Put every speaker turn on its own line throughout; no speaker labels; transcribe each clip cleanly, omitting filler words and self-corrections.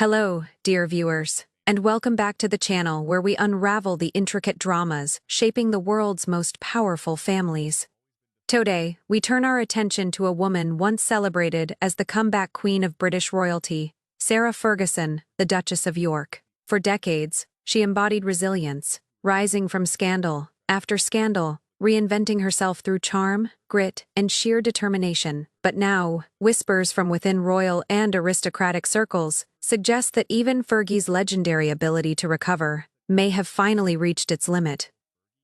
Hello, dear viewers, and welcome back to the channel where we unravel the intricate dramas shaping the world's most powerful families. Today, we turn our attention to a woman once celebrated as the comeback queen of British royalty, Sarah Ferguson, the Duchess of York. For decades, she embodied resilience, rising from scandal after scandal, reinventing herself through charm, grit, and sheer determination. But now, whispers from within royal and aristocratic circles suggest that even Fergie's legendary ability to recover may have finally reached its limit.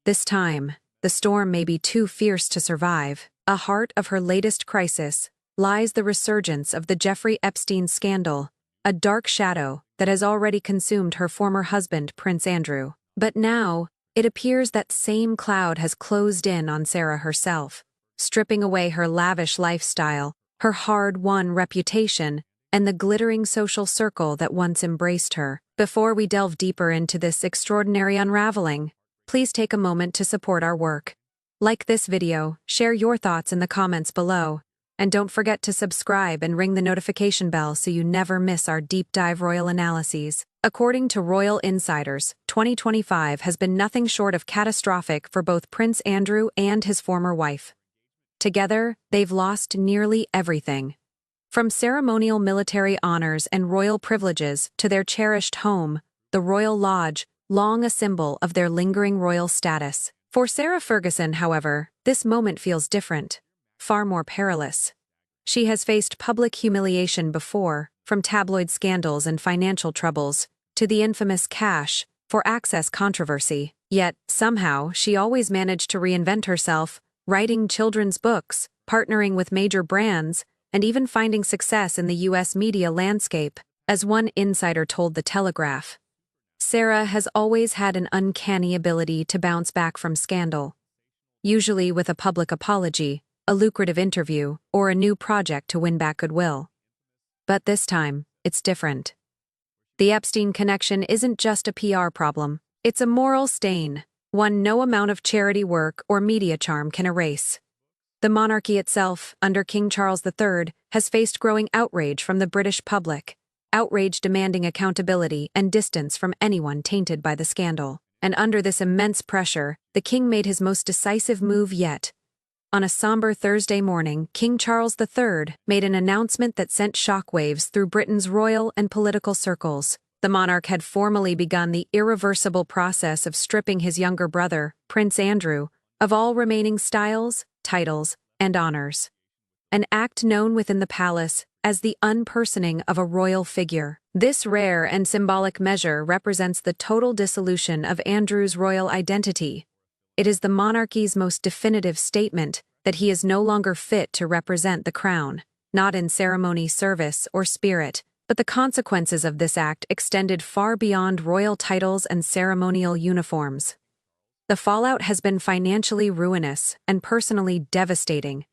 This time, the storm may be too fierce to survive. At the heart of her latest crisis lies the resurgence of the Jeffrey Epstein scandal, a dark shadow that has already consumed her former husband, Prince Andrew. But now, it appears that same cloud has closed in on Sarah herself, stripping away her lavish lifestyle, her hard-won reputation, and the glittering social circle that once embraced her. Before we delve deeper into this extraordinary unraveling, please take a moment to support our work. Like this video, share your thoughts in the comments below, and don't forget to subscribe and ring the notification bell so you never miss our deep dive royal analyses. According to royal insiders, 2025 has been nothing short of catastrophic for both Prince Andrew and his former wife. Together, they've lost nearly everything. From ceremonial military honors and royal privileges to their cherished home, the Royal Lodge, long a symbol of their lingering royal status. For Sarah Ferguson, however, this moment feels different, far more perilous. She has faced public humiliation before, from tabloid scandals and financial troubles, to the infamous cash for access controversy. Yet, somehow, she always managed to reinvent herself, writing children's books, partnering with major brands, and even finding success in the U.S. media landscape. As one insider told The Telegraph, Sarah has always had an uncanny ability to bounce back from scandal, usually with a public apology, a lucrative interview, or a new project to win back goodwill. But this time, it's different. The Epstein connection isn't just a PR problem, it's a moral stain, one no amount of charity work or media charm can erase. The monarchy itself, under King Charles III, has faced growing outrage from the British public, outrage demanding accountability and distance from anyone tainted by the scandal. And under this immense pressure, the king made his most decisive move yet. On a somber Thursday morning, King Charles III made an announcement that sent shockwaves through Britain's royal and political circles. The monarch had formally begun the irreversible process of stripping his younger brother, Prince Andrew, of all remaining styles, titles, and honors. An act known within the palace as the unpersoning of a royal figure. This rare and symbolic measure represents the total dissolution of Andrew's royal identity. It is the monarchy's most definitive statement that he is no longer fit to represent the crown, not in ceremony, service, or spirit. But the consequences of this act extended far beyond royal titles and ceremonial uniforms. The fallout has been financially ruinous and personally devastating,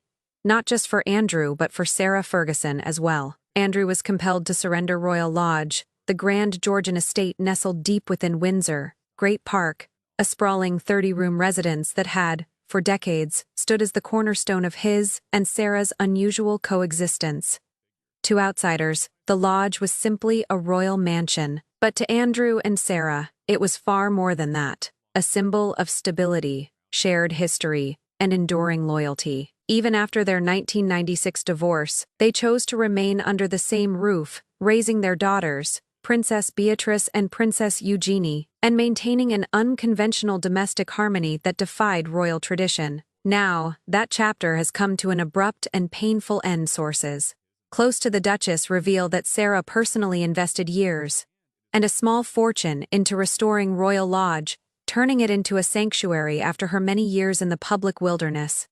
not just for Andrew but for Sarah Ferguson as well. Andrew was compelled to surrender Royal Lodge, the grand Georgian estate nestled deep within Windsor, Great Park, a sprawling 30-room residence that had, for decades, stood as the cornerstone of his and Sarah's unusual coexistence. To outsiders, the lodge was simply a royal mansion, but to Andrew and Sarah, it was far more than that, a symbol of stability, shared history, and enduring loyalty. Even after their 1996 divorce, they chose to remain under the same roof, raising their daughters, Princess Beatrice and Princess Eugenie, and maintaining an unconventional domestic harmony that defied royal tradition. Now, that chapter has come to an abrupt and painful end. Sources close to the Duchess reveal that Sarah personally invested years and a small fortune into restoring Royal Lodge, turning it into a sanctuary after her many years in the public wilderness.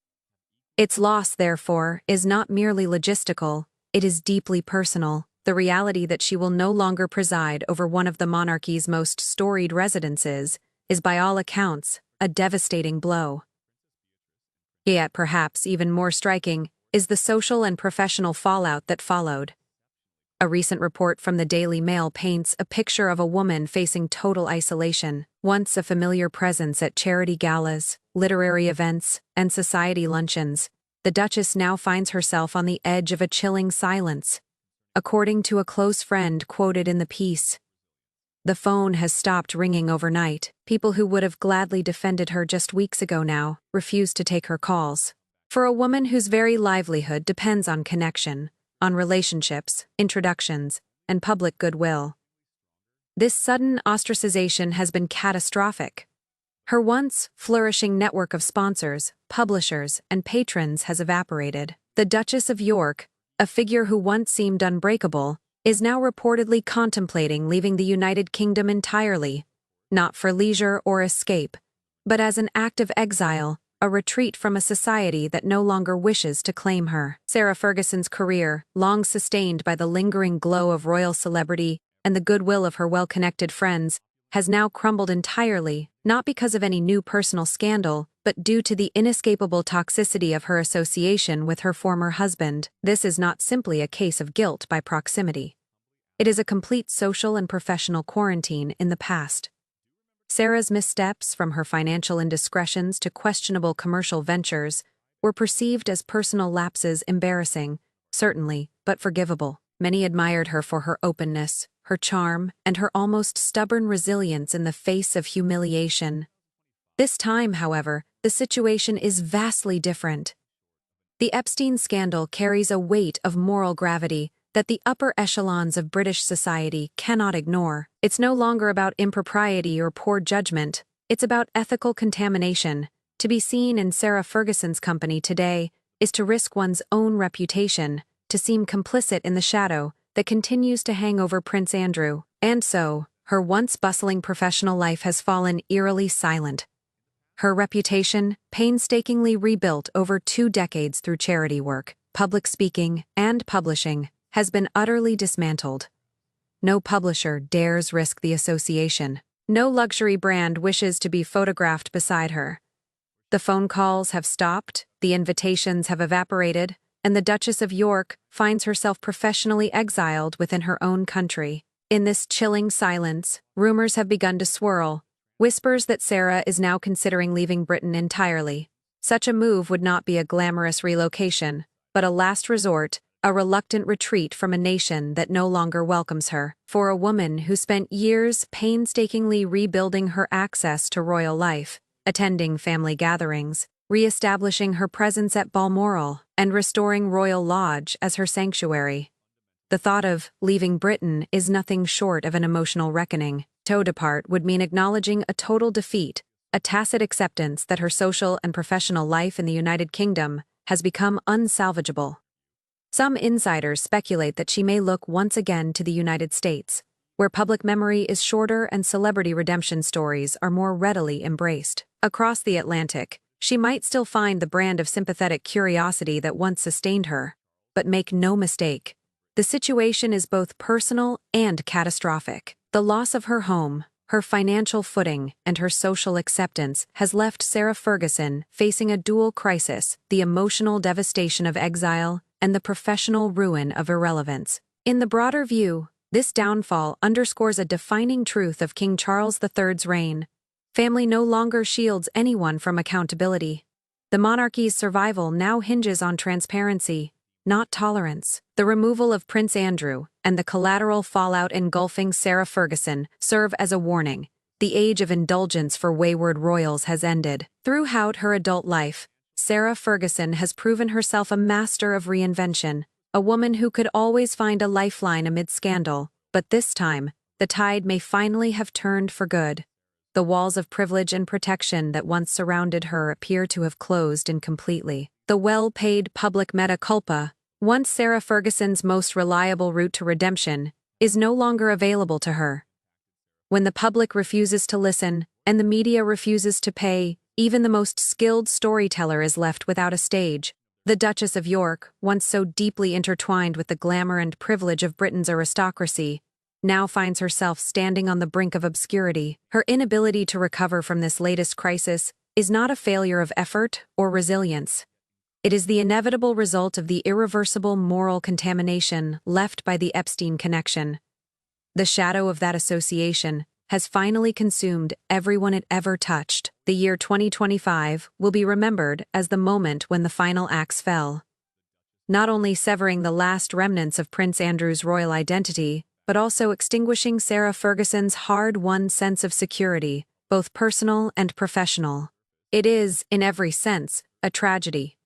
Its loss, therefore, is not merely logistical, it is deeply personal. The reality that she will no longer preside over one of the monarchy's most storied residences is by all accounts a devastating blow. Yet perhaps even more striking is the social and professional fallout that followed. A recent report from the Daily Mail paints a picture of a woman facing total isolation. Once a familiar presence at charity galas, literary events, and society luncheons, the Duchess now finds herself on the edge of a chilling silence. according to a close friend quoted in the piece. The phone has stopped ringing overnight. People who would have gladly defended her just weeks ago now refuse to take her calls. For a woman whose very livelihood depends on connection, on relationships, introductions, and public goodwill, this sudden ostracization has been catastrophic. Her once flourishing network of sponsors, publishers, and patrons has evaporated. The Duchess of York, a figure who once seemed unbreakable, is now reportedly contemplating leaving the United Kingdom entirely, not for leisure or escape, but as an act of exile, a retreat from a society that no longer wishes to claim her. Sarah Ferguson's career, long sustained by the lingering glow of royal celebrity and the goodwill of her well-connected friends, has now crumbled entirely, not because of any new personal scandal, but due to the inescapable toxicity of her association with her former husband. This is not simply a case of guilt by proximity. It is a complete social and professional quarantine in the past. Sarah's missteps, from her financial indiscretions to questionable commercial ventures, were perceived as personal lapses, embarrassing, certainly, but forgivable. Many admired her for her openness, her charm, and her almost stubborn resilience in the face of humiliation. This time, however, the situation is vastly different. The Epstein scandal carries a weight of moral gravity that the upper echelons of British society cannot ignore. It's no longer about impropriety or poor judgment, it's about ethical contamination. To be seen in Sarah Ferguson's company today is to risk one's own reputation, to seem complicit in the shadow that continues to hang over Prince Andrew. And so, her once bustling professional life has fallen eerily silent. Her reputation, painstakingly rebuilt over 2 decades through charity work, public speaking, and publishing, has been utterly dismantled. No publisher dares risk the association. No luxury brand wishes to be photographed beside her. The phone calls have stopped, the invitations have evaporated, and the Duchess of York finds herself professionally exiled within her own country. In this chilling silence, rumors have begun to swirl, whispers that Sarah is now considering leaving Britain entirely. Such a move would not be a glamorous relocation, but a last resort, a reluctant retreat from a nation that no longer welcomes her. For a woman who spent years painstakingly rebuilding her access to royal life, attending family gatherings, re-establishing her presence at Balmoral, and restoring Royal Lodge as her sanctuary, the thought of leaving Britain is nothing short of an emotional reckoning. To depart would mean acknowledging a total defeat, a tacit acceptance that her social and professional life in the United Kingdom has become unsalvageable. Some insiders speculate that she may look once again to the United States, where public memory is shorter and celebrity redemption stories are more readily embraced. Across the Atlantic, she might still find the brand of sympathetic curiosity that once sustained her. But make no mistake, the situation is both personal and catastrophic. The loss of her home, her financial footing, and her social acceptance has left Sarah Ferguson facing a dual crisis: the emotional devastation of exile and the professional ruin of irrelevance. In the broader view, this downfall underscores a defining truth of King Charles III's reign. Family no longer shields anyone from accountability. The monarchy's survival now hinges on transparency, not tolerance. The removal of Prince Andrew and the collateral fallout engulfing Sarah Ferguson serve as a warning. The age of indulgence for wayward royals has ended. Throughout her adult life, Sarah Ferguson has proven herself a master of reinvention, a woman who could always find a lifeline amid scandal. But this time, the tide may finally have turned for good. The walls of privilege and protection that once surrounded her appear to have closed incompletely. The well-paid public mea culpa, once Sarah Ferguson's most reliable route to redemption, is no longer available to her. When the public refuses to listen, and the media refuses to pay, even the most skilled storyteller is left without a stage. The Duchess of York, once so deeply intertwined with the glamour and privilege of Britain's aristocracy, now finds herself standing on the brink of obscurity. Her inability to recover from this latest crisis is not a failure of effort or resilience. It is the inevitable result of the irreversible moral contamination left by the Epstein connection. The shadow of that association has finally consumed everyone it ever touched. The year 2025 will be remembered as the moment when the final axe fell. not only severing the last remnants of Prince Andrew's royal identity, but also extinguishing Sarah Ferguson's hard-won sense of security, both personal and professional. It is, in every sense, a tragedy.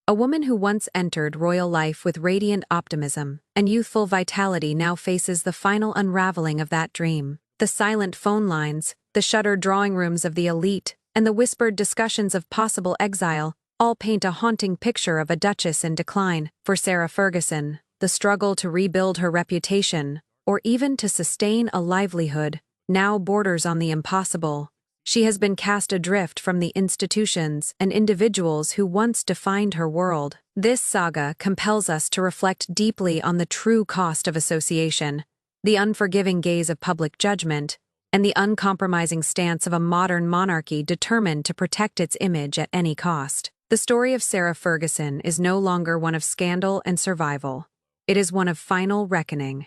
A woman who once entered royal life with radiant optimism and youthful vitality now faces the final unraveling of that dream. The silent phone lines, the shuttered drawing rooms of the elite, and the whispered discussions of possible exile all paint a haunting picture of a duchess in decline. For Sarah Ferguson, the struggle to rebuild her reputation, or even to sustain a livelihood, now borders on the impossible. She has been cast adrift from the institutions and individuals who once defined her world. This saga compels us to reflect deeply on the true cost of association, the unforgiving gaze of public judgment, and the uncompromising stance of a modern monarchy determined to protect its image at any cost. The story of Sarah Ferguson is no longer one of scandal and survival. It is one of final reckoning.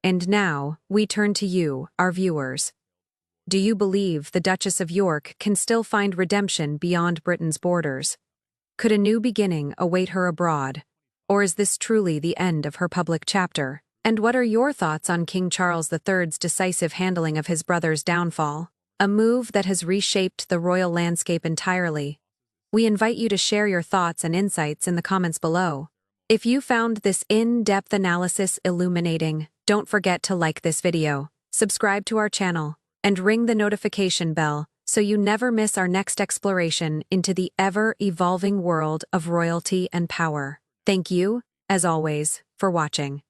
And now, we turn to you, our viewers. Do you believe the Duchess of York can still find redemption beyond Britain's borders? Could a new beginning await her abroad? Or is this truly the end of her public chapter? And what are your thoughts on King Charles III's decisive handling of his brother's downfall, a move that has reshaped the royal landscape entirely? We invite you to share your thoughts and insights in the comments below. If you found this in-depth analysis illuminating, don't forget to like this video, subscribe to our channel, and ring the notification bell so you never miss our next exploration into the ever-evolving world of royalty and power. Thank you, as always, for watching.